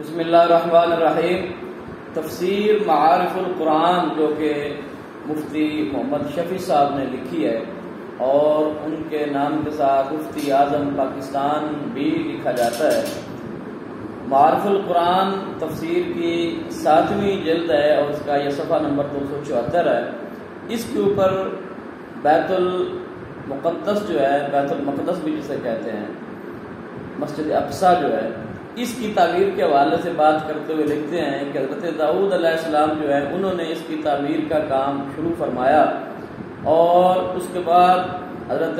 بسم اللہ الرحمن الرحیم۔ تفسیر معارف القرآن جو کہ مفتی محمد شفیع صاحب نے لکھی ہے اور ان کے نام کے ساتھ مفتی اعظم پاکستان بھی لکھا جاتا ہے۔ معارف القرآن تفسیر کی 7ویں جلد ہے اور اس کا یہ صفحہ نمبر 274 ہے۔ اس کے اوپر بیت المقدس جو ہے، بیت المقدس بھی جسے کہتے ہیں، مسجد اقصیٰ جو ہے، اس کی تعمیر کے حوالے سے بات کرتے ہوئے لکھتے ہیں کہ حضرت داؤد علیہ السلام جو ہے انہوں نے اس کی تعمیر کا کام شروع فرمایا اور اس کے بعد حضرت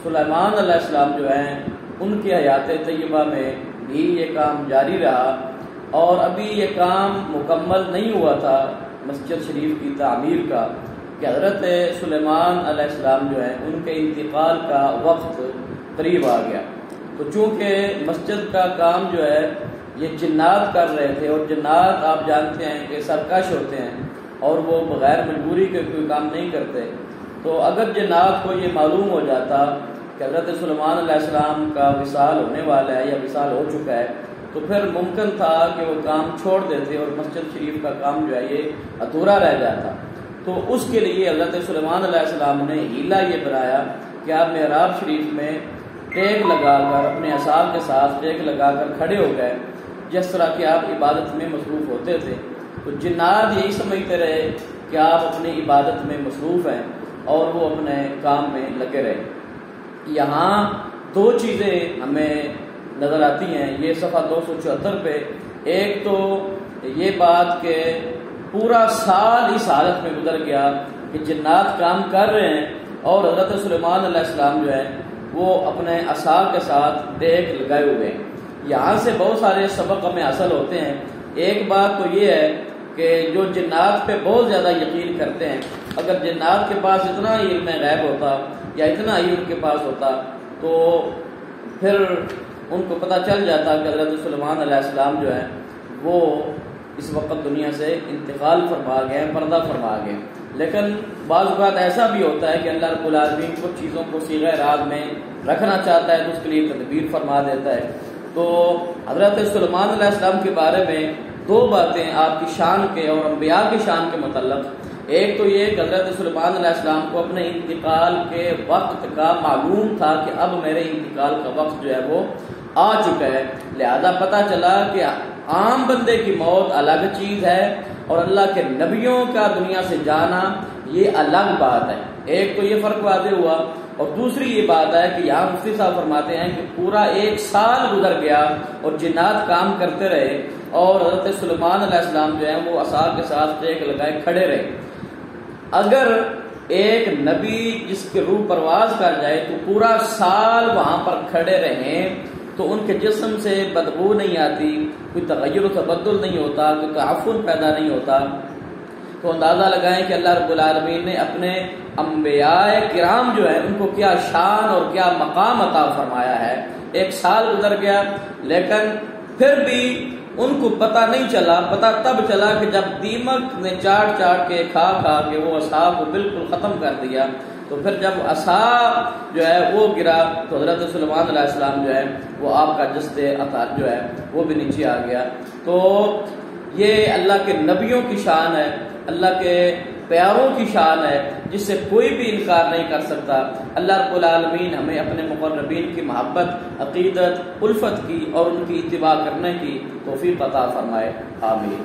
سلیمان علیہ السلام جو ہیں ان کی حیات طیبہ میں بھی یہ کام جاری رہا اور ابھی یہ کام مکمل نہیں ہوا تھا مسجد شریف کی تعمیر کا کہ حضرت سلیمان علیہ السلام جو ہیں ان کے انتقال کا وقت قریب آ گیا۔ تو چونکہ مسجد کا کام جو ہے یہ جنات کر رہے تھے اور جنات آپ جانتے ہیں کہ سرکش ہوتے ہیں اور وہ بغیر مجبوری کے کوئی کام نہیں کرتے، تو اگر جنات کو یہ معلوم ہو جاتا کہ حضرت سلیمان علیہ السلام کا وصال ہونے والا ہے یا وصال ہو چکا ہے تو پھر ممکن تھا کہ وہ کام چھوڑ دیتے اور مسجد شریف کا کام جو ہے یہ ادھورا رہ جاتا۔ تو اس کے لیے حضرت سلیمان علیہ السلام نے ہیلہ یہ بنایا کہ آپ محراب شریف میں ٹیک لگا کر اپنے اصحاب کے ساتھ ٹیک لگا کر کھڑے ہو گئے، جس طرح کہ آپ عبادت میں مصروف ہوتے تھے۔ تو جنات یہی سمجھتے رہے کہ آپ اپنی عبادت میں مصروف ہیں اور وہ اپنے کام میں لگے رہے۔ یہاں دو چیزیں ہمیں نظر آتی ہیں، یہ صفحہ 274 پہ۔ ایک تو یہ بات کہ پورا سال اس حالت میں گزر گیا کہ جنات کام کر رہے ہیں اور حضرت سلیمان علیہ السلام جو ہے وہ اپنے عصا کے ساتھ ٹیک لگائے ہوئے ہیں۔ یہاں سے بہت سارے سبق ہمیں حاصل ہوتے ہیں۔ ایک بات تو یہ ہے کہ جو جنات پہ بہت زیادہ یقین کرتے ہیں، اگر جنات کے پاس اتنا ہی علم غیب ہوتا یا اتنا ہی ان کے پاس ہوتا تو پھر ان کو پتہ چل جاتا کہ حضرت سلیمان علیہ السلام جو ہے وہ اس وقت دنیا سے انتقال فرما گئے ہیں، پردہ فرما گئے۔ لیکن بعض اوقات ایسا بھی ہوتا ہے کہ اللہ رب العالمین کچھ چیزوں کو صیغہ راز میں رکھنا چاہتا ہے تو اس کے لیے تدبیر فرما دیتا ہے۔ تو حضرت سلیمان علیہ السلام کے بارے میں دو باتیں آپ کی شان کے اور انبیاء کی شان کے متعلق۔ ایک تو یہ کہ حضرت سلیمان علیہ السلام کو اپنے انتقال کے وقت کا معلوم تھا کہ اب میرے انتقال کا وقت جو ہے وہ آ چکا ہے، لہذا پتہ چلا کہ عام بندے کی موت الگ چیز ہے اور اللہ کے نبیوں کا دنیا سے جانا یہ الگ بات ہے۔ ایک تو یہ فرق واضح ہوا اور دوسری یہ بات ہے کہ یہاں مفتی صاحب فرماتے ہیں کہ پورا 1 سال گزر گیا اور جنات کام کرتے رہے اور حضرت سلیمان علیہ السلام جو ہیں وہ عصا کے ساتھ ٹیک لگائے کھڑے رہے۔ اگر ایک نبی جس کی روح پرواز کر جائے تو پورا سال وہاں پر کھڑے رہیں تو ان کے جسم سے بدبو نہیں آتی، کوئی تغیر و تبدل نہیں ہوتا، کوئی تعفن پیدا نہیں ہوتا، تو اندازہ لگائیں کہ اللہ رب العالمین نے اپنے انبیاء کرام جو ہیں ان کو کیا شان اور کیا مقام عطا فرمایا ہے۔ 1 سال گزر گیا لیکن پھر بھی ان کو پتہ نہیں چلا، پتہ تب چلا کہ جب دیمک نے چاٹ کے کھا کے وہ عصا کو بالکل ختم کر دیا، تو پھر جب عصا جو ہے وہ گرا تو حضرت سلیمان علیہ السلام جو ہے وہ آپ کا جسد عطا جو ہے وہ بھی نیچے آ گیا۔ تو یہ اللہ کے نبیوں کی شان ہے، اللہ کے پیاروں کی شان ہے جس سے کوئی بھی انکار نہیں کر سکتا۔ اللہ رب العالمین ہمیں اپنے مقربین کی محبت، عقیدت، الفت کی اور ان کی اتباع کرنے کی توفیق عطا فرمائے، آمین۔